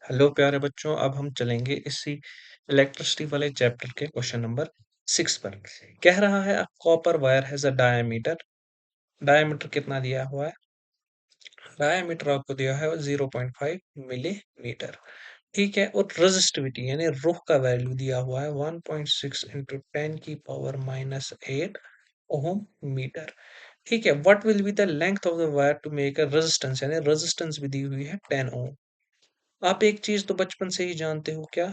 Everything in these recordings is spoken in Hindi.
हेलो प्यारे बच्चों, अब हम चलेंगे इसी इलेक्ट्रिसिटी वाले चैप्टर के क्वेश्चन नंबर 6 पर। कह रहा है, a copper wire has a diameter. Diameter कितना दिया हुआ है? डायमीटर आपको दिया है 0.5 मिलीमीटर। ठीक है, और रेजिस्टिविटी यानी रुख का वैल्यू दिया हुआ है 1.6 इंटू 10 की पावर माइनस 8 ओम मीटर। ठीक है, what will be the length of the wire to make a resistance, यानी रेजिस्टेंस भी दी हुई है 10 ओम। आप एक चीज तो बचपन से ही जानते हो, क्या?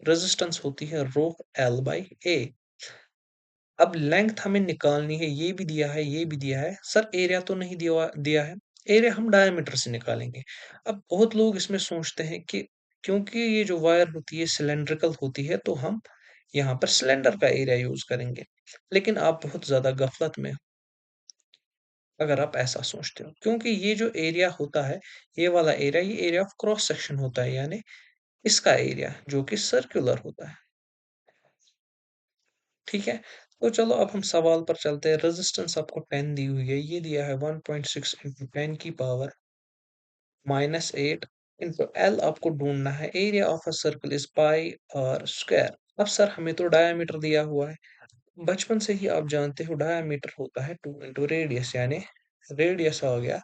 रेजिस्टेंस होती है रो एल बाई ए। अब लेंथ हमें निकालनी है, ये भी दिया है, ये भी दिया है। सर एरिया तो नहीं दिया दिया है। एरिया हम डायमीटर से निकालेंगे। अब बहुत लोग इसमें सोचते हैं कि क्योंकि ये जो वायर होती है सिलेंड्रिकल होती है, तो हम यहाँ पर सिलेंडर का एरिया यूज करेंगे। लेकिन आप बहुत ज्यादा गफलत में हो अगर आप ऐसा सोचते हो, क्योंकि ये जो एरिया होता है, ये वाला एरिया, ये एरिया ऑफ क्रॉस सेक्शन होता है, यानी इसका एरिया जो कि सर्कुलर होता है। ठीक है, तो चलो अब हम सवाल पर चलते हैं। रेजिस्टेंस आपको 10 दी हुई है, ये दिया है 1.6 इंटू 10 की पावर माइनस 8 इंटू एल आपको ढूंढना है। Area of a circle is pi r square. अब सर हमें तो डायमीटर दिया हुआ है, बचपन से ही आप जानते हो डायमीटर होता है 2 इंटू रेडियस, यानी रेडियस आ गया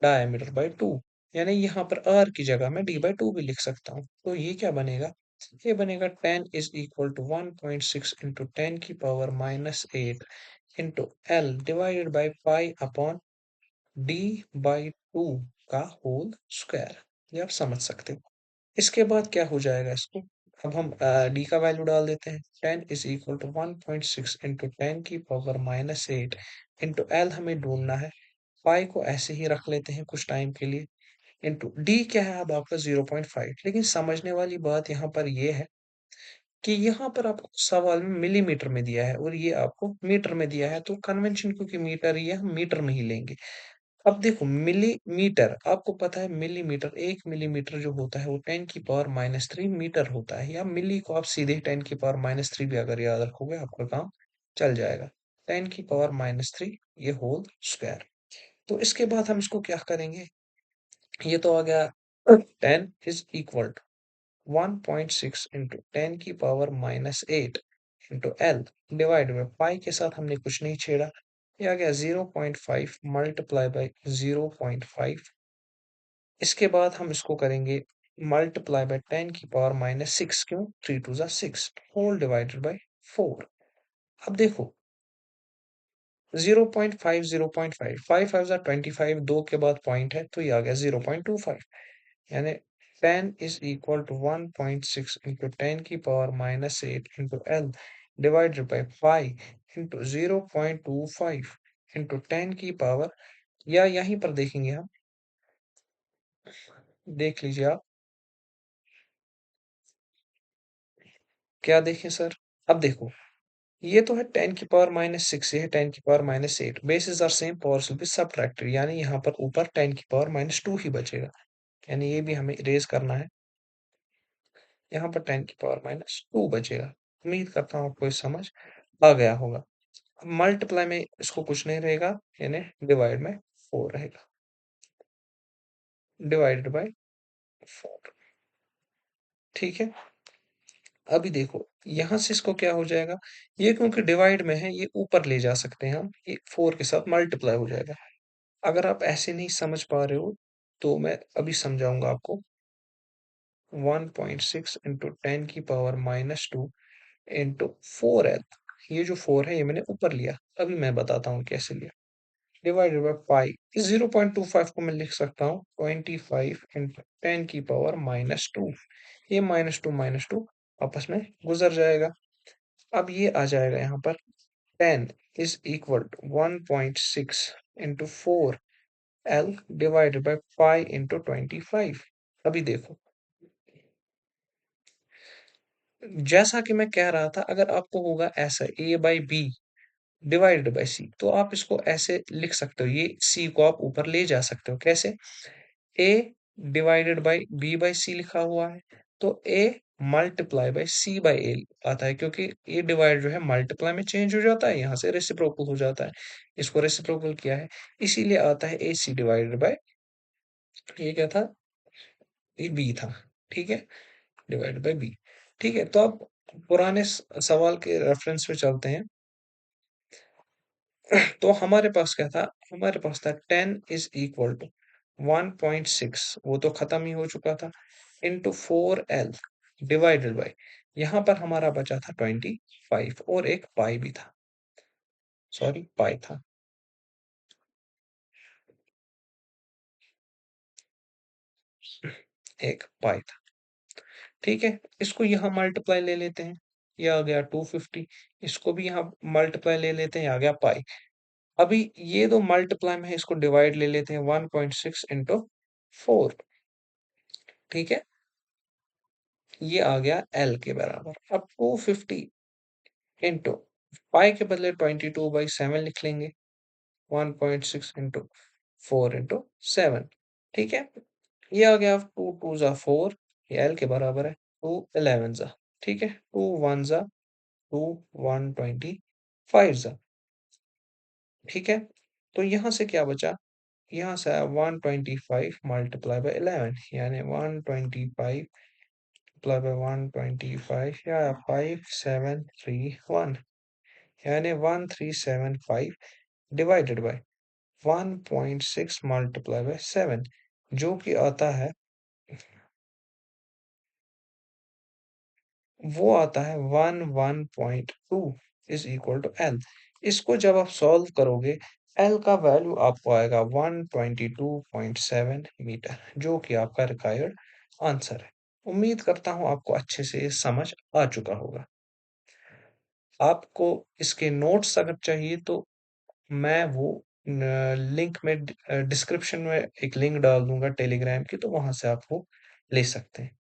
डायमीटर बाई 2। यानी यहाँ पर आर की जगह मैं डी बाई 2 भी लिख सकता हूँ। तो ये क्या बनेगा? ये बनेगा 10 इज इक्वल टू 1.6 इंटू 10 की power minus 8 into L divided by pi upon D by 2 का होल स्क्वायर। ये आप समझ सकते हो। इसके बाद क्या हो जाएगा इसको? अब हम डी का वैल्यू डाल देते हैं। 10 इज इक्वल टू 1.6 इंटू 10 की पावर माइनस 8 इंटू एल हमें ढूंढना है। पाई को ऐसे ही रख लेते हैं कुछ टाइम के लिए। इंटू डी क्या है अब आपका 0.5। लेकिन समझने वाली बात यहाँ पर यह है कि यहाँ पर आपको सवाल में मिलीमीटर में दिया है और ये आपको मीटर में दिया है, तो कन्वेंशन क्योंकि मीटर ही है, हम मीटर में ही लेंगे। अब देखो मिलीमीटर, आपको पता है मिलीमीटर, 1 मिलीमीटर जो होता है वो 10 की पावर माइनस 3 मीटर होता है। या मिली को आप सीधे 10 की पावर माइनस 3 भी अगर याद रखोगे आपका काम चल जाएगा। 10 की पावर माइनस 3 ये होल स्क्वायर। तो इसके बाद हम इसको क्या करेंगे? ये तो आ गया 10 इज इक्वल टू 1.6 इंटू 10 की power minus 8 into L divide में पाई के साथ हमने कुछ नहीं छेड़ा। ये आ गया 0.5 मल्टीप्लाई बाई 0.5। इसके बाद हम इसको करेंगे मल्टीप्लाई बाय 10 की पावर माइनस 6। क्यों? 3 टू जा 6 होल डिवाइडेड बाय 4। अब देखो 0.5 0.5 5 5 जा 25, 2 के बाद पॉइंट है तो ये आ गया 0.25। यानी 10 इज इक्वल टू 1.6 इंटू 10 की power minus 8 into L divided by 5 into 0.25 into 10 की पावर, या यहीं पर देखेंगे हम, देख लीजिए आप क्या देखें सर। अब देखो ये तो है 10 की पावर माइनस 6, ये है 10 की power minus 8। Basis are same, powers will be subtracted, यानी यहाँ पर ऊपर 10 की पावर माइनस 2 ही बचेगा। यानी ये भी हमें इरेज करना है। यहाँ पर 10 की पावर माइनस 2 बचेगा। उम्मीद करता हूँ आपको ये समझ आ गया होगा। अब मल्टीप्लाई में इसको कुछ नहीं रहेगा, यानी डिवाइड में 4 रहेगा, डिवाइडेड बाय 4। ठीक है, अभी देखो यहां से इसको क्या हो जाएगा, ये क्योंकि डिवाइड में है ये ऊपर ले जा सकते हैं हम, ये 4 के साथ मल्टीप्लाई हो जाएगा। अगर आप ऐसे नहीं समझ पा रहे हो तो मैं अभी समझाऊंगा आपको। 1.6 इंटू 10 की पावर माइनस 2 इंटू 4 एल, ये जो 4 है ये मैंने ऊपर लिया, अभी मैं बताता हूँ कैसे लिया। डिवाइडेड बाय पाई, इस 0.25 को मैं लिख सकता हूँ 25 इंटू 10 की पावर माइनस 2। ये माइनस टू आपस में गुजर जाएगा। अब ये आ जाएगा यहाँ पर 10 is equal to 1.6 into 4 L divided by pi into 25। अभी देखो जैसा कि मैं कह रहा था, अगर आपको होगा ऐसा ए बाई बी डिवाइडेड बाय सी, तो आप इसको ऐसे लिख सकते हो, ये सी को आप ऊपर ले जा सकते हो। कैसे? ए डिवाइडेड बाय बी बाई सी लिखा हुआ है, तो A multiply by C bye ए आता है, क्योंकि ये डिवाइड जो है मल्टीप्लाई में चेंज हो जाता है, यहाँ से रेसिप्रोकल हो जाता है। इसको रेसिप्रोकल किया है, इसीलिए आता है ए सी डिवाइडेड बाय, ये क्या था? ये बी था। ठीक है? Divided by B. ठीक है, तो अब पुराने सवाल के रेफरेंस पे चलते हैं। तो हमारे पास क्या था? हमारे पास था 10 इज इक्वल टू 1.6, वो तो खत्म ही हो चुका था, इंटू 4L डिवाइडेड बाय, यहाँ पर हमारा बचा था 25 और एक पाई भी था, सॉरी पाई था। एक पाई था। ठीक है, इसको यहाँ मल्टीप्लाई ले लेते हैं, ये आ गया 250, इसको भी यहाँ मल्टीप्लाई ले लेते हैं, ये आ गया पाई। अभी ये दो मल्टीप्लाई में है, इसको डिवाइड ले लेते हैं, 1.6 इंटू 4। ठीक है, ये आ गया एल के बराबर। अब 250 इंटू पाई के बदले 22/7 लिख लेंगे, 1.6 इंटू 4 इंटू 7। ठीक है, ये आ गया 2 2 जा 4, ये एल के बराबर है, 2 11 जा। ठीक है, 2 1 जा 2, 125 जा। ठीक है, तो यहाँ से क्या बचा? यहाँ से आया 125 मल्टीप्लाई बाय 11, यानी 125 मल्टीप्लाई बाय 125 या 5731, यानी 1375 डिवाइडेड बाय 1.6 मल्टीप्लाई बाय 7, जो कि आता है, वो आता है 11.2 इज इक्वल टू एल। इसको जब आप सॉल्व करोगे, एल का वैल्यू आपको आएगा 122.7 मीटर, जो कि आपका रिक्वायर्ड आंसर है। उम्मीद करता हूँ आपको अच्छे से ये समझ आ चुका होगा। आपको इसके नोट्स अगर चाहिए तो मैं वो लिंक में डिस्क्रिप्शन में एक लिंक डाल दूंगा टेलीग्राम की, तो वहां से आप वो ले सकते हैं।